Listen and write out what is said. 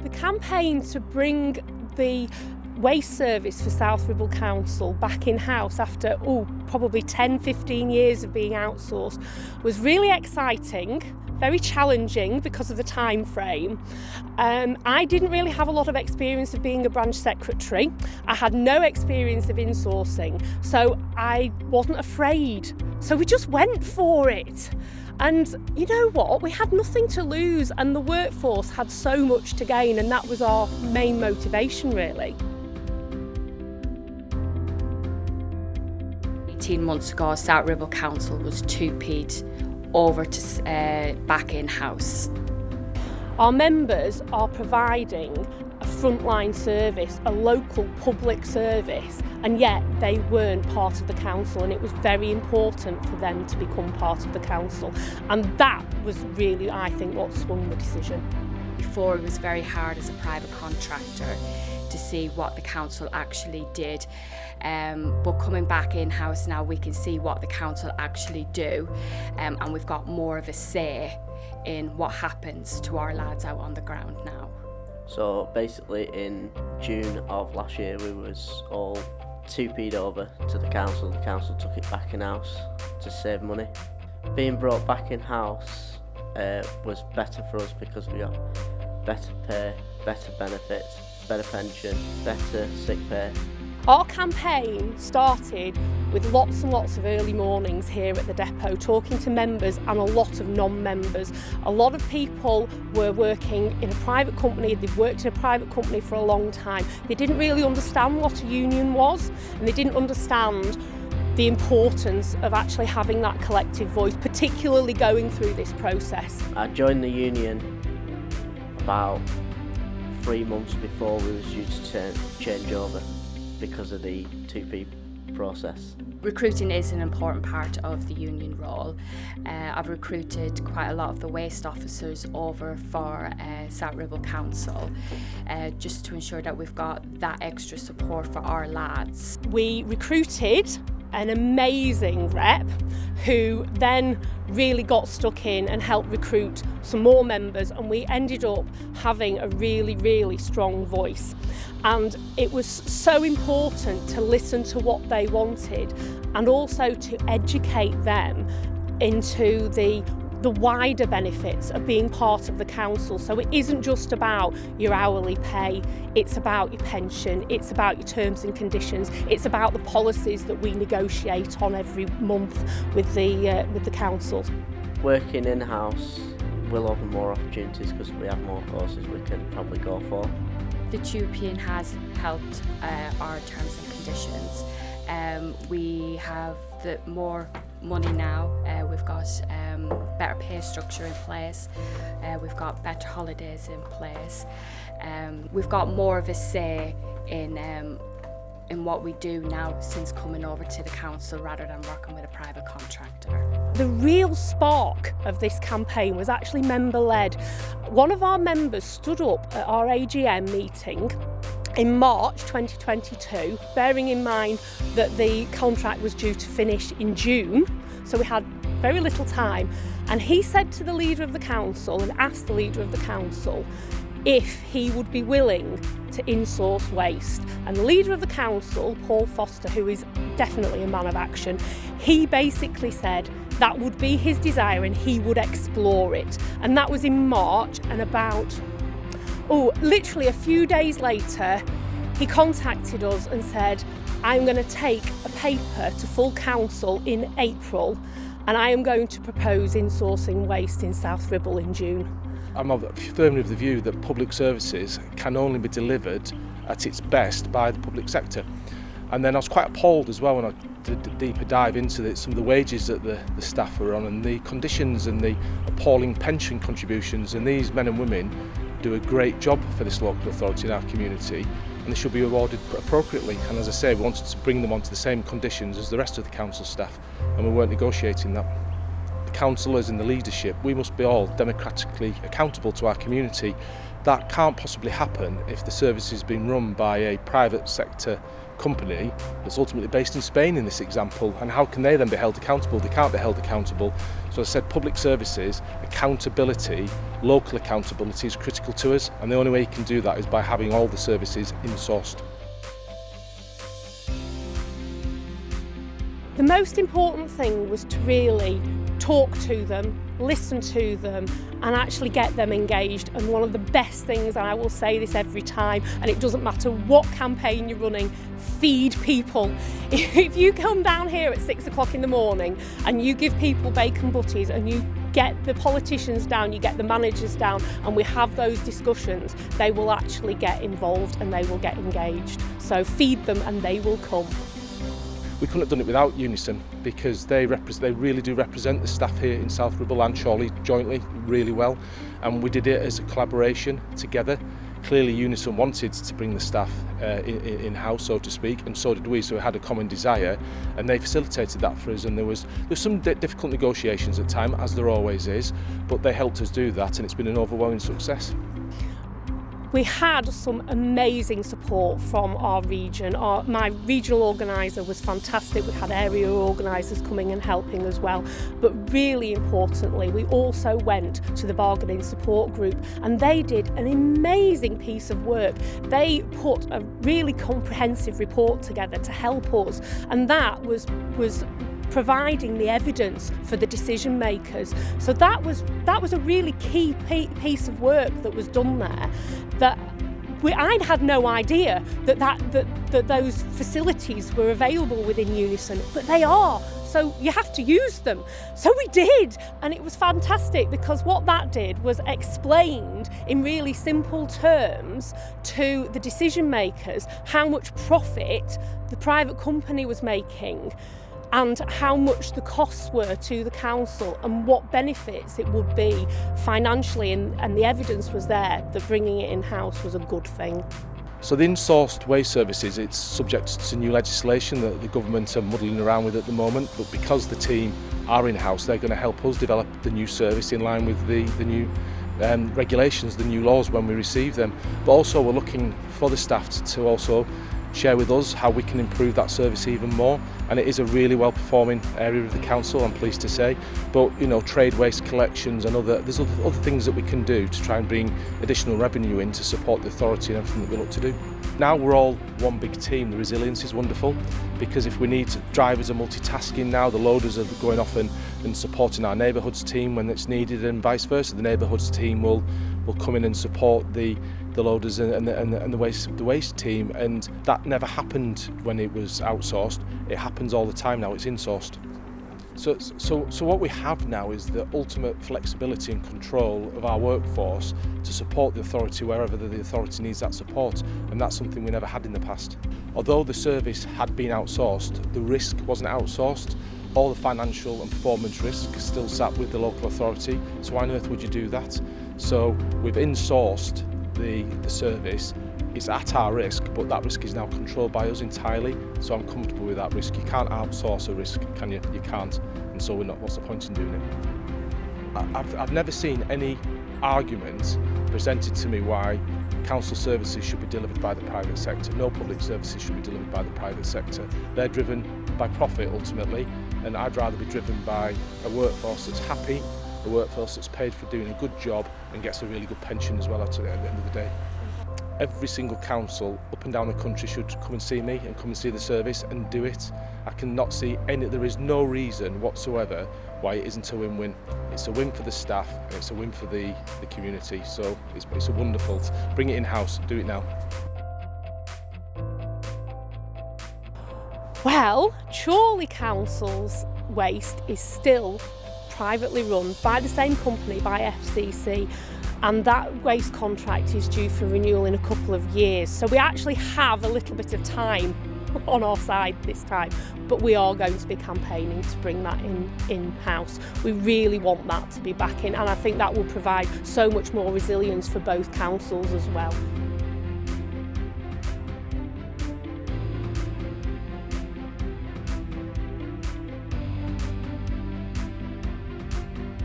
The campaign to bring the waste service for South Ribble Council back in-house after probably 10-15 years of being outsourced was really exciting, very challenging because of the time frame. I didn't really have a lot of experience of being a branch secretary. I had no experience of insourcing, so I wasn't afraid. So we just went for it. And you know what? We had nothing to lose, and the workforce had so much to gain, and that was our main motivation, really. 18 months ago, South Ribble Council was 2p'd over to back in-house. Our members are providing a frontline service, a local public service, and yet they weren't part of the council, and it was very important for them to become part of the council. And that was really, I think, what swung the decision. Before, it was very hard as a private contractor to see what the council actually did. But coming back in-house now, we can see what the council actually do, and we've got more of a say in what happens to our lads out on the ground now. So basically in June of last year we was all 2p'd over to the council. The council took it back in-house to save money. Being brought back in-house was better for us because we got better pay, better benefits, better pension, better sick pay. Our campaign started with lots and lots of early mornings here at the depot, talking to members and a lot of non-members. A lot of people were working in a private company, they'd worked in a private company for a long time. They didn't really understand what a union was, and they didn't understand the importance of actually having that collective voice, particularly going through this process. I joined the union about 3 months before we was due to change over because of the 2P process. Recruiting is an important part of the union role. I've recruited quite a lot of the waste officers over for South Ribble Council just to ensure that we've got that extra support for our lads. We recruited an amazing rep who then really got stuck in and helped recruit some more members, and we ended up having a really, really strong voice. And it was so important to listen to what they wanted and also to educate them into the wider benefits of being part of the council. So it isn't just about your hourly pay, it's about your pension, it's about your terms and conditions, it's about the policies that we negotiate on every month with the council. Working in-house will open more opportunities because we have more courses we can probably go for. The TUPN has helped our terms and conditions. We have more money now. We've got better pay structure in place. We've got better holidays in place. We've got more of a say in what we do now since coming over to the council rather than working with a private contractor. The real spark of this campaign was actually member-led. One of our members stood up at our AGM meeting in March 2022, bearing in mind that the contract was due to finish in June, so we had very little time, and he said to the leader of the council and asked the leader of the council if he would be willing to insource waste. And the leader of the council, Paul Foster, who is definitely a man of action, he basically said that would be his desire and he would explore it. And that was in March, and literally a few days later, he contacted us and said, I'm going to take a paper to full council in April and I am going to propose insourcing waste in South Ribble in June. I'm firmly of the view that public services can only be delivered at its best by the public sector. And then I was quite appalled as well when I did a deeper dive into some of the wages that the staff were on and the conditions and the appalling pension contributions. And these men and women do a great job for this local authority in our community, and they should be rewarded appropriately. And as I say, we wanted to bring them onto the same conditions as the rest of the council staff, and we weren't negotiating that. The councillors and the leadership, we must be all democratically accountable to our community. That can't possibly happen if the service is being run by a private sector company that's ultimately based in Spain in this example. And how can they then be held accountable? They can't be held accountable. So as I said, public services, accountability, local accountability is critical to us, and the only way you can do that is by having all the services insourced. The most important thing was to really talk to them, listen to them, and actually get them engaged. And one of the best things, and I will say this every time, and it doesn't matter what campaign you're running, feed people. If you come down here at 6 o'clock in the morning and you give people bacon butties and you get the politicians down, you get the managers down, and we have those discussions, they will actually get involved and they will get engaged. So feed them and they will come. We couldn't have done it without UNISON, because they really do represent the staff here in South Ribble and Chorley jointly really well, and we did it as a collaboration together. Clearly UNISON wanted to bring the staff in-house, so to speak, and so did we, so we had a common desire, and they facilitated that for us. And there was some difficult negotiations at times, as there always is, but they helped us do that, and it's been an overwhelming success. We had some amazing support from our region. My regional organiser was fantastic. We had area organisers coming and helping as well. But really importantly, we also went to the bargaining support group, and they did an amazing piece of work. They put a really comprehensive report together to help us, and that was providing the evidence for the decision makers. So that was a really key piece of work that was done there. That I'd had no idea that those facilities were available within UNISON, but they are. So you have to use them. So we did, and it was fantastic, because what that did was explained in really simple terms to the decision makers how much profit the private company was making, and how much the costs were to the council, and what benefits it would be financially, and the evidence was there that bringing it in-house was a good thing. So the insourced waste services, it's subject to new legislation that the government are muddling around with at the moment, but because the team are in-house, they're going to help us develop the new service in line with the new regulations, the new laws when we receive them. But also we're looking for the staff to also share with us how we can improve that service even more, and it is a really well performing area of the council, I'm pleased to say. But you know, trade waste collections and there's other things that we can do to try and bring additional revenue in to support the authority and everything that we look to do. Now we're all one big team. The resilience is wonderful, because if we need drivers are multitasking now, the loaders are going off and supporting our neighbourhoods team when it's needed, and vice versa. The neighbourhoods team will come in and support the loaders and the waste team, and that never happened when it was outsourced. It happens all the time now. It's insourced. So what we have now is the ultimate flexibility and control of our workforce to support the authority wherever the authority needs that support, and that's something we never had in the past. Although the service had been outsourced, the risk wasn't outsourced. All the financial and performance risk still sat with the local authority, so why on earth would you do that? So we've insourced the service. It's at our risk, but that risk is now controlled by us entirely, so I'm comfortable with that risk. You can't outsource a risk, can you? You can't, and so we're not. What's the point in doing it? I've never seen any argument presented to me why council services should be delivered by the private sector. No public services should be delivered by the private sector. They're driven by profit ultimately, and I'd rather be driven by a workforce that's happy, a workforce that's paid for doing a good job and gets a really good pension as well at the end of the day. Every single council up and down the country should come and see me and come and see the service and do it. I cannot see there is no reason whatsoever why it isn't a win-win. It's a win for the staff, and it's a win for the community, so it's a wonderful. Bring it in-house, do it now. Well, Chorley Council's waste is still privately run by the same company, by FCC, and that waste contract is due for renewal in a couple of years. So we actually have a little bit of time on our side this time, but we are going to be campaigning to bring that in-house. We really want that to be back in, and I think that will provide so much more resilience for both councils as well.